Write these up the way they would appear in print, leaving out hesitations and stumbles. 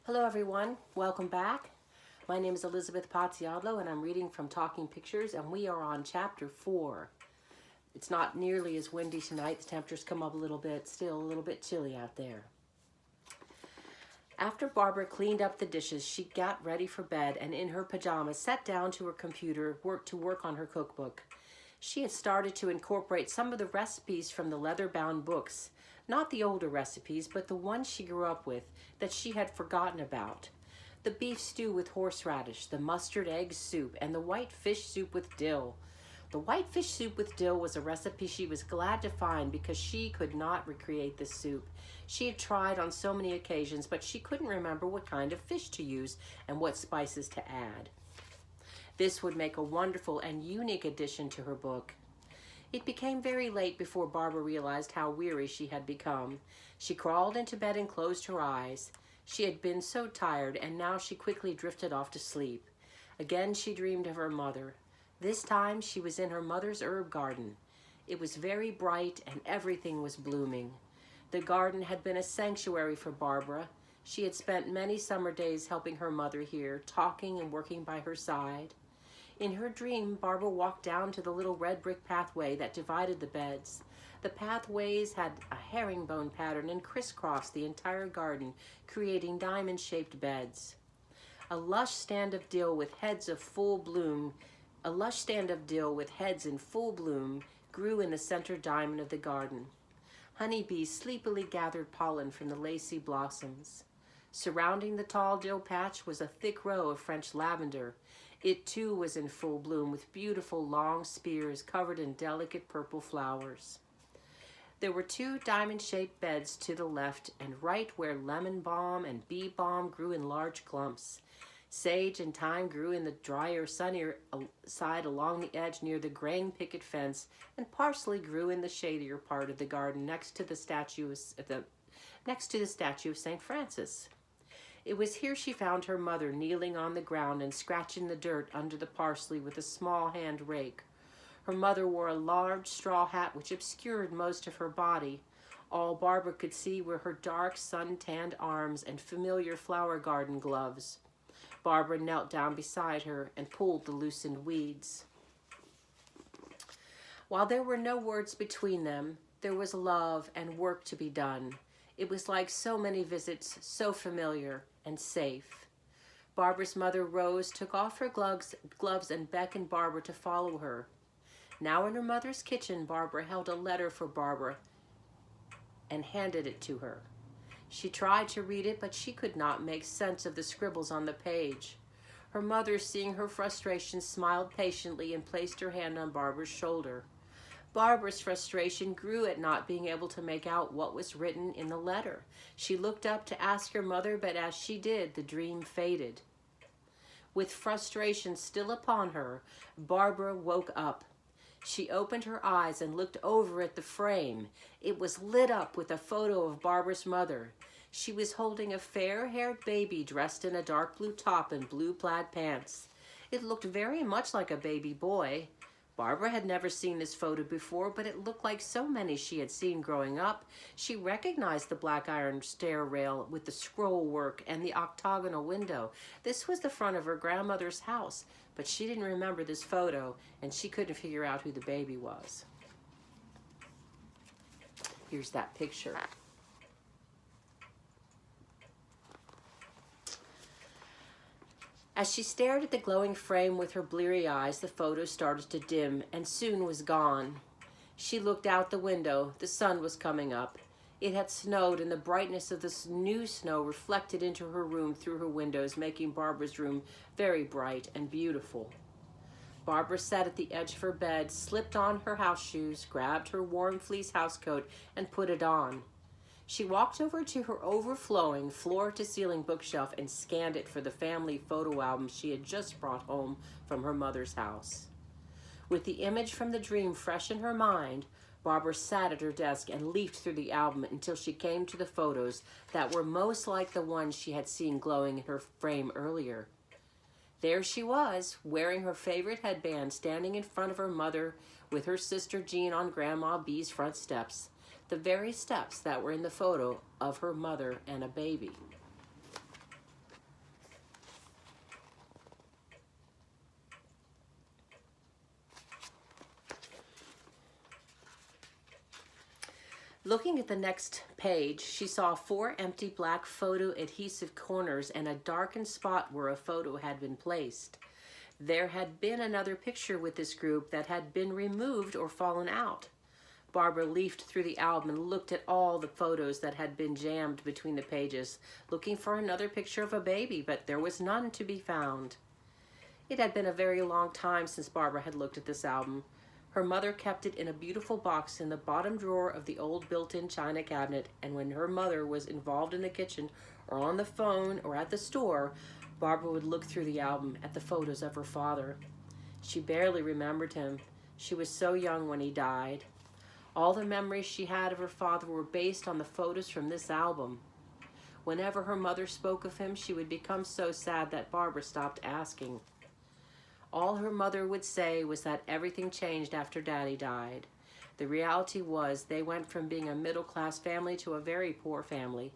Hello everyone, welcome back. My name is Elizabeth Paziadlo and I'm reading from Talking Pictures and we are on chapter 4. It's not nearly as windy tonight, the temperatures come up a little bit, still a little bit chilly out there. After Barbara cleaned up the dishes, she got ready for bed and in her pajamas sat down to her computer to work on her cookbook. She had started to incorporate some of the recipes from the leather-bound books, not the older recipes, but the ones she grew up with that she had forgotten about. The beef stew with horseradish, the mustard egg soup, and the white fish soup with dill. The white fish soup with dill was a recipe she was glad to find because she could not recreate the soup. She had tried on so many occasions, but she couldn't remember what kind of fish to use and what spices to add. This would make a wonderful and unique addition to her book. It became very late before Barbara realized how weary she had become. She crawled into bed and closed her eyes. She had been so tired, and now she quickly drifted off to sleep. Again she dreamed of her mother. This time she was in her mother's herb garden. It was very bright and everything was blooming. The garden had been a sanctuary for Barbara. She had spent many summer days helping her mother here, talking and working by her side. In her dream, Barbara walked down to the little red brick pathway that divided the beds. The pathways had a herringbone pattern and crisscrossed the entire garden, creating diamond-shaped beds. A lush stand of dill with heads in full bloom grew in the center diamond of the garden. Honeybees sleepily gathered pollen from the lacy blossoms. Surrounding the tall dill patch was a thick row of French lavender. It too was in full bloom with beautiful long spears covered in delicate purple flowers. There were 2 diamond-shaped beds to the left and right where lemon balm and bee balm grew in large clumps. Sage and thyme grew in the drier, sunnier side along the edge near the graying picket fence, and parsley grew in the shadier part of the garden next to the statue of St. Francis. It was here she found her mother kneeling on the ground and scratching the dirt under the parsley with a small hand rake. Her mother wore a large straw hat which obscured most of her body. All Barbara could see were her dark, sun-tanned arms and familiar flower garden gloves. Barbara knelt down beside her and pulled the loosened weeds. While there were no words between them, there was love and work to be done. It was like so many visits, so familiar and safe. Barbara's mother rose, took off her gloves and beckoned Barbara to follow her. Now in her mother's kitchen, Barbara held a letter for Barbara and handed it to her. She tried to read it, but she could not make sense of the scribbles on the page. Her mother, seeing her frustration, smiled patiently and placed her hand on Barbara's shoulder. Barbara's frustration grew at not being able to make out what was written in the letter. She looked up to ask her mother, but as she did, the dream faded. With frustration still upon her, Barbara woke up. She opened her eyes and looked over at the frame. It was lit up with a photo of Barbara's mother. She was holding a fair-haired baby dressed in a dark blue top and blue plaid pants. It looked very much like a baby boy. Barbara had never seen this photo before, but it looked like so many she had seen growing up. She recognized the black iron stair rail with the scroll work and the octagonal window. This was the front of her grandmother's house, but she didn't remember this photo, and she couldn't figure out who the baby was. Here's that picture. As she stared at the glowing frame with her bleary eyes, the photo started to dim and soon was gone. She looked out the window. The sun was coming up. It had snowed, and the brightness of the new snow reflected into her room through her windows, making Barbara's room very bright and beautiful. Barbara sat at the edge of her bed, slipped on her house shoes, grabbed her warm fleece housecoat, and put it on. She walked over to her overflowing floor-to-ceiling bookshelf and scanned it for the family photo album she had just brought home from her mother's house. With the image from the dream fresh in her mind, Barbara sat at her desk and leafed through the album until she came to the photos that were most like the ones she had seen glowing in her frame earlier. There she was, wearing her favorite headband, standing in front of her mother with her sister Jean on Grandma B's front steps. The very steps that were in the photo of her mother and a baby. Looking at the next page, she saw 4 empty black photo adhesive corners and a darkened spot where a photo had been placed. There had been another picture with this group that had been removed or fallen out. Barbara leafed through the album and looked at all the photos that had been jammed between the pages, looking for another picture of a baby, but there was none to be found. It had been a very long time since Barbara had looked at this album. Her mother kept it in a beautiful box in the bottom drawer of the old built-in china cabinet, and when her mother was involved in the kitchen or on the phone or at the store, Barbara would look through the album at the photos of her father. She barely remembered him. She was so young when he died. All the memories she had of her father were based on the photos from this album. Whenever her mother spoke of him, she would become so sad that Barbara stopped asking. All her mother would say was that everything changed after Daddy died. The reality was they went from being a middle-class family to a very poor family.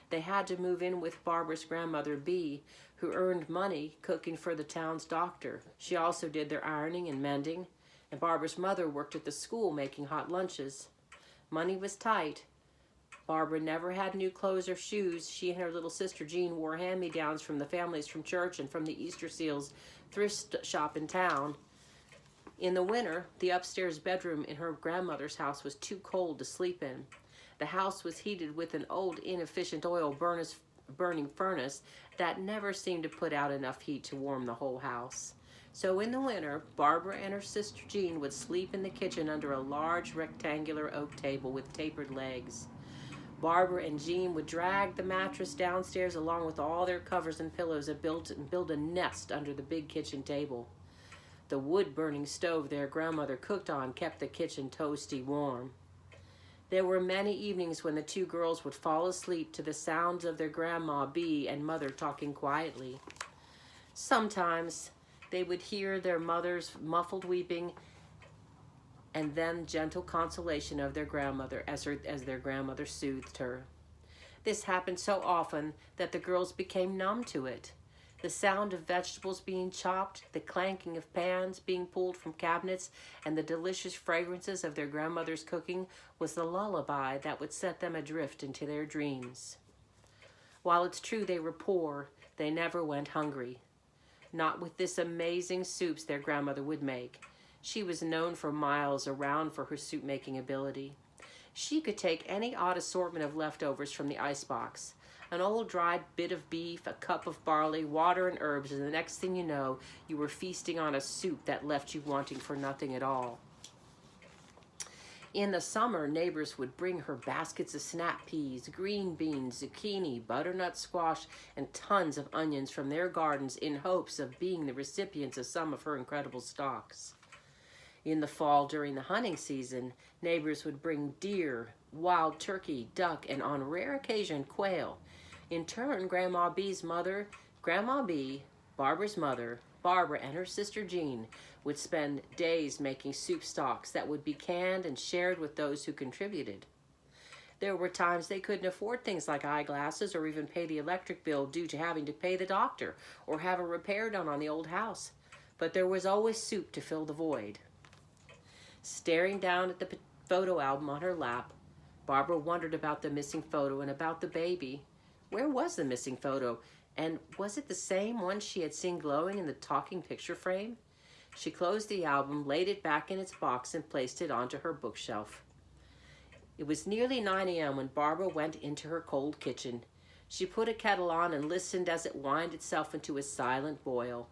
They had to move in with Barbara's grandmother, Bee, who earned money cooking for the town's doctor. She also did their ironing and mending, and Barbara's mother worked at the school making hot lunches. Money was tight. Barbara never had new clothes or shoes. She and her little sister Jean wore hand-me-downs from the families from church and from the Easter Seals thrift shop in town. In the winter, the upstairs bedroom in her grandmother's house was too cold to sleep in. The house was heated with an old inefficient oil burning furnace that never seemed to put out enough heat to warm the whole house. So in the winter, Barbara and her sister Jean would sleep in the kitchen under a large rectangular oak table with tapered legs. Barbara and Jean would drag the mattress downstairs along with all their covers and pillows and build a nest under the big kitchen table. The wood-burning stove their grandmother cooked on kept the kitchen toasty warm. There were many evenings when the two girls would fall asleep to the sounds of their grandma Bee and mother talking quietly. Sometimes they would hear their mother's muffled weeping and then gentle consolation of their grandmother as their grandmother soothed her. This happened so often that the girls became numb to it. The sound of vegetables being chopped, the clanking of pans being pulled from cabinets, and the delicious fragrances of their grandmother's cooking was the lullaby that would set them adrift into their dreams. While it's true they were poor, they never went hungry. Not with this amazing soups their grandmother would make. She was known for miles around for her soup-making ability. She could take any odd assortment of leftovers from the icebox. An old dried bit of beef, a cup of barley, water, and herbs, and the next thing you know, you were feasting on a soup that left you wanting for nothing at all. In the summer, neighbors would bring her baskets of snap peas, green beans, zucchini, butternut squash, and tons of onions from their gardens in hopes of being the recipients of some of her incredible stocks. In the fall, during the hunting season, neighbors would bring deer, wild turkey, duck, and on rare occasion, quail. In turn, Grandma Bee's mother, Grandma Bee, Barbara's mother, Barbara, and her sister Jean would spend days making soup stocks that would be canned and shared with those who contributed. There were times they couldn't afford things like eyeglasses or even pay the electric bill due to having to pay the doctor or have a repair done on the old house. But there was always soup to fill the void. Staring down at the photo album on her lap, Barbara wondered about the missing photo and about the baby. Where was the missing photo? And was it the same one she had seen glowing in the talking picture frame? She closed the album, laid it back in its box, and placed it onto her bookshelf. It was nearly 9 a.m. when Barbara went into her cold kitchen. She put a kettle on and listened as it whined itself into a silent boil.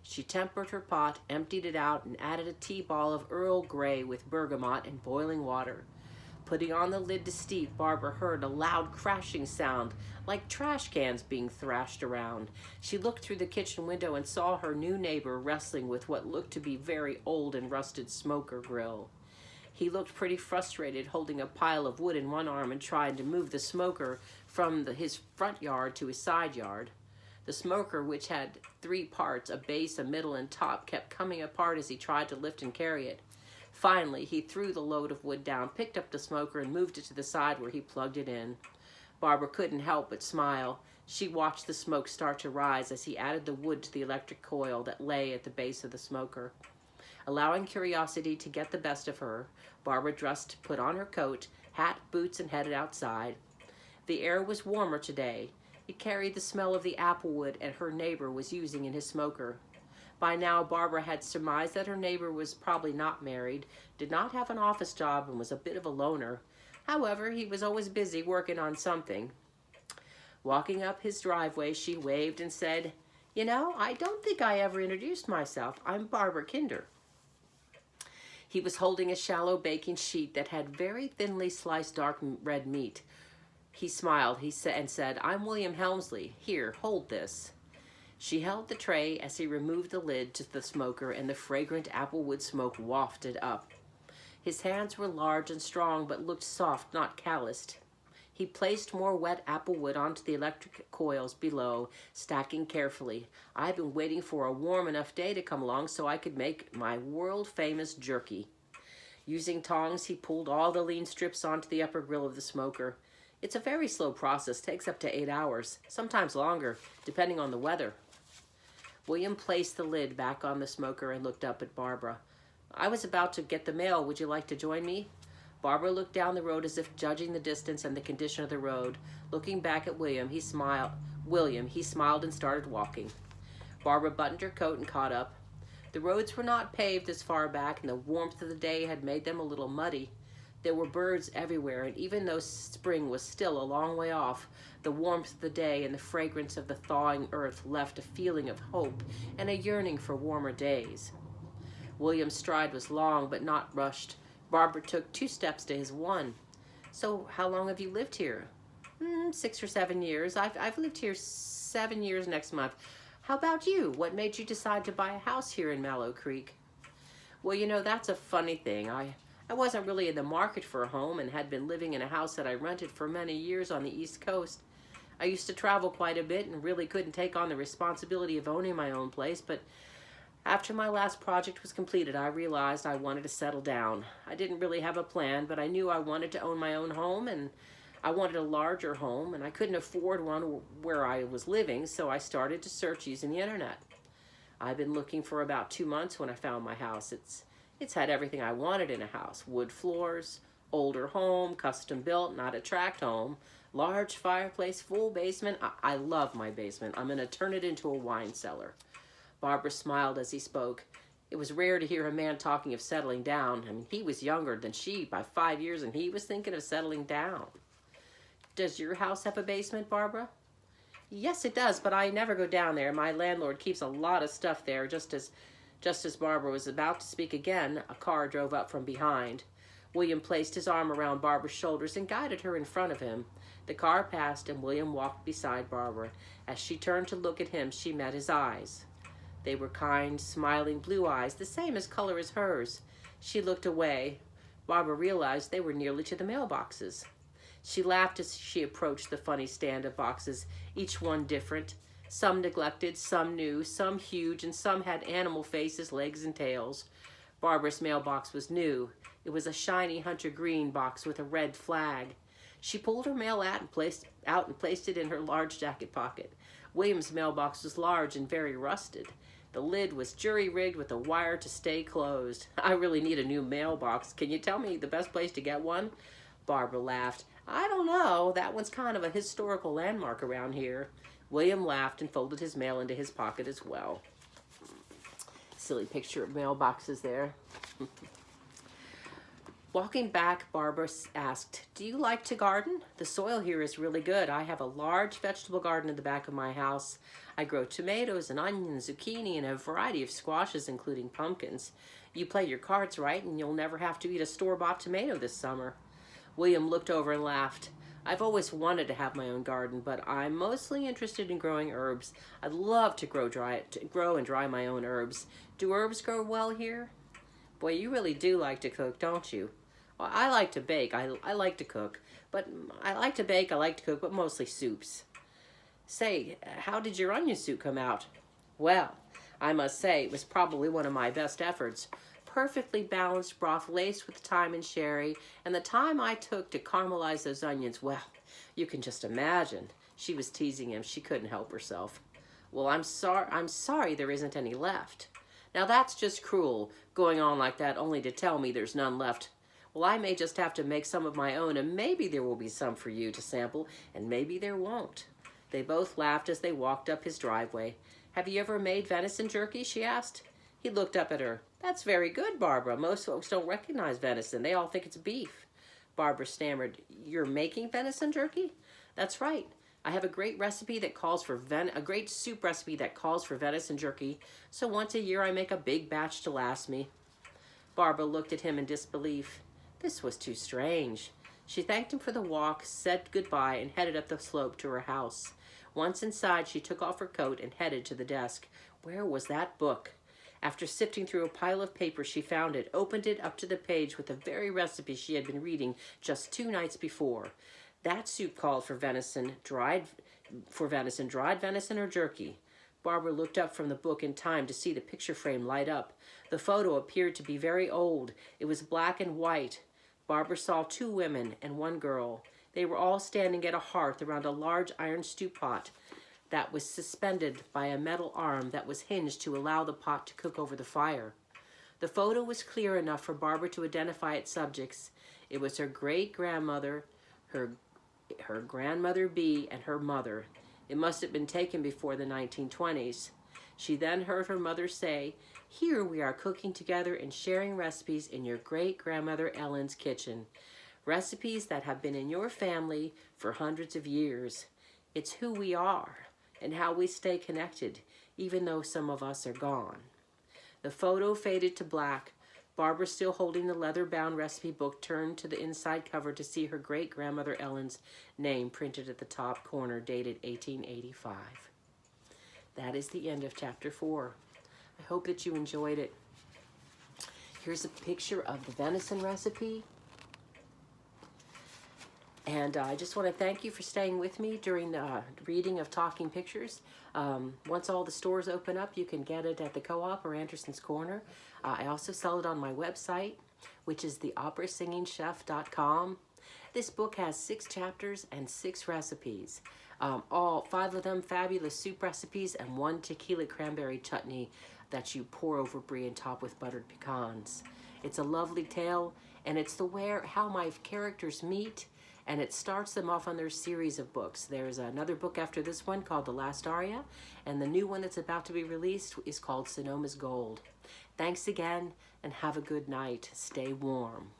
She tempered her pot, emptied it out, and added a tea ball of Earl Grey with bergamot and boiling water. Putting on the lid to steep, Barbara heard a loud crashing sound, like trash cans being thrashed around. She looked through the kitchen window and saw her new neighbor wrestling with what looked to be very old and rusted smoker grill. He looked pretty frustrated, holding a pile of wood in one arm and trying to move the smoker from his front yard to his side yard. The smoker, which had 3 parts, a base, a middle, and top, kept coming apart as he tried to lift and carry it. Finally, he threw the load of wood down, picked up the smoker, and moved it to the side where he plugged it in. Barbara couldn't help but smile. She watched the smoke start to rise as he added the wood to the electric coil that lay at the base of the smoker. Allowing curiosity to get the best of her, Barbara dressed, put on her coat, hat, boots, and headed outside. The air was warmer today. It carried the smell of the applewood and her neighbor was using in his smoker. By now, Barbara had surmised that her neighbor was probably not married, did not have an office job, and was a bit of a loner. However, he was always busy working on something. Walking up his driveway, she waved and said, "You know, I don't think I ever introduced myself. I'm Barbara Kinder." He was holding a shallow baking sheet that had very thinly sliced dark red meat. He smiled and said, "I'm William Helmsley. Here, hold this." She held the tray as he removed the lid to the smoker, and the fragrant applewood smoke wafted up. His hands were large and strong, but looked soft, not calloused. He placed more wet applewood onto the electric coils below, stacking carefully. "I've been waiting for a warm enough day to come along so I could make my world-famous jerky." Using tongs, he pulled all the lean strips onto the upper grill of the smoker. It's a very slow process, takes up to 8 hours, sometimes longer, depending on the weather. William placed the lid back on the smoker and looked up at Barbara. "I was about to get the mail. Would you like to join me?" Barbara looked down the road as if judging the distance and the condition of the road. Looking back at William, he smiled and started walking. Barbara buttoned her coat and caught up. The roads were not paved as far back, and the warmth of the day had made them a little muddy. There were birds everywhere, and even though spring was still a long way off, the warmth of the day and the fragrance of the thawing earth left a feeling of hope and a yearning for warmer days. William's stride was long but not rushed. Barbara took 2 steps to his 1. "So how long have you lived here?" 6 or 7 years. I've lived here 7 years next month. How about you? What made you decide to buy a house here in Mallow Creek?" "Well, you know, that's a funny thing. I wasn't really in the market for a home and had been living in a house that I rented for many years on the East Coast. I used to travel quite a bit and really couldn't take on the responsibility of owning my own place, but after my last project was completed, I realized I wanted to settle down. I didn't really have a plan, but I knew I wanted to own my own home, and I wanted a larger home, and I couldn't afford one where I was living, so I started to search using the internet. I've been looking for about 2 months when I found my house. It's had everything I wanted in a house: wood floors, older home, custom built, not a tract home, large fireplace, full basement. I love my basement. I'm going to turn it into a wine cellar." Barbara smiled as he spoke. It was rare to hear a man talking of settling down. I mean, he was younger than she by 5 years, and he was thinking of settling down. "Does your house have a basement, Barbara?" "Yes, it does, but I never go down there. My landlord keeps a lot of stuff there." Just as Barbara was about to speak again, a car drove up from behind. William placed his arm around Barbara's shoulders and guided her in front of him. The car passed, and William walked beside Barbara. As she turned to look at him, she met his eyes. They were kind, smiling blue eyes, the same color as hers. She looked away. Barbara realized they were nearly to the mailboxes. She laughed as she approached the funny stand of boxes, each one different. Some neglected, some new, some huge, and some had animal faces, legs, and tails. Barbara's mailbox was new. It was a shiny hunter green box with a red flag. She pulled her mail out and placed it in her large jacket pocket. William's mailbox was large and very rusted. The lid was jury-rigged with a wire to stay closed. "I really need a new mailbox. Can you tell me the best place to get one?" Barbara laughed. "I don't know. That one's kind of a historical landmark around here." William laughed and folded his mail into his pocket as well. Silly picture of mailboxes there. Walking back, Barbara asked, "Do you like to garden? The soil here is really good. I have a large vegetable garden in the back of my house. I grow tomatoes and onions, zucchini, and a variety of squashes, including pumpkins. You play your cards right, and you'll never have to eat a store-bought tomato this summer." William looked over and laughed. "I've always wanted to have my own garden, but I'm mostly interested in growing herbs. I'd love to grow and dry my own herbs. Do herbs grow well here?" "Boy, you really do like to cook, don't you?" "Well, I like to bake. I like to cook. But I like to bake, I like to cook, but mostly soups." "Say, how did your onion soup come out?" "Well, I must say it was probably one of my best efforts. Perfectly balanced broth laced with thyme and sherry, and the time I took to caramelize those onions, well, you can just imagine." She was teasing him. She couldn't help herself. "Well, I'm sorry there isn't any left." "Now that's just cruel, going on like that only to tell me there's none left Well, I may just have to make some of my own, and maybe there will be some for you to sample, and maybe there won't." They both laughed as they walked up his driveway. "Have you ever made venison jerky?" she asked. He looked up at her. "That's very good, Barbara. Most folks don't recognize venison. They all think it's beef." Barbara stammered, "You're making venison jerky?" "That's right. I have a great recipe that calls for a great soup recipe that calls for venison jerky. So once a year I make a big batch to last me." Barbara looked at him in disbelief. This was too strange. She thanked him for the walk, said goodbye, and headed up the slope to her house. Once inside, she took off her coat and headed to the desk. Where was that book? After sifting through a pile of papers, she found it, opened it up to the page with the very recipe she had been reading just 2 nights before. That soup called for dried venison or jerky. Barbara looked up from the book in time to see the picture frame light up. The photo appeared to be very old. It was black and white. Barbara saw 2 women and 1 girl. They were all standing at a hearth around a large iron stew pot that was suspended by a metal arm that was hinged to allow the pot to cook over the fire. The photo was clear enough for Barbara to identify its subjects. It was her great-grandmother, her grandmother Bee, and her mother. It must have been taken before the 1920s. She then heard her mother say, "Here we are cooking together and sharing recipes in your great-grandmother Ellen's kitchen. Recipes that have been in your family for hundreds of years. It's who we are and how we stay connected, even though some of us are gone." The photo faded to black. Barbara, still holding the leather-bound recipe book, turned to the inside cover to see her great-grandmother Ellen's name printed at the top corner, dated 1885. That is the end of chapter 4. I hope that you enjoyed it. Here's a picture of the venison recipe. And I just want to thank you for staying with me during the reading of Talking Pictures. Once all the stores open up, you can get it at the Co-op or Anderson's Corner. I also sell it on my website, which is theoperasinginchef.com. This book has 6 chapters and 6 recipes. All 5 of them fabulous soup recipes and 1 tequila cranberry chutney that you pour over brie and top with buttered pecans. It's a lovely tale, and it's how my characters meet, and it starts them off on their series of books. There's another book after this one called The Last Aria, and the new one that's about to be released is called Sonoma's Gold. Thanks again, and have a good night. Stay warm.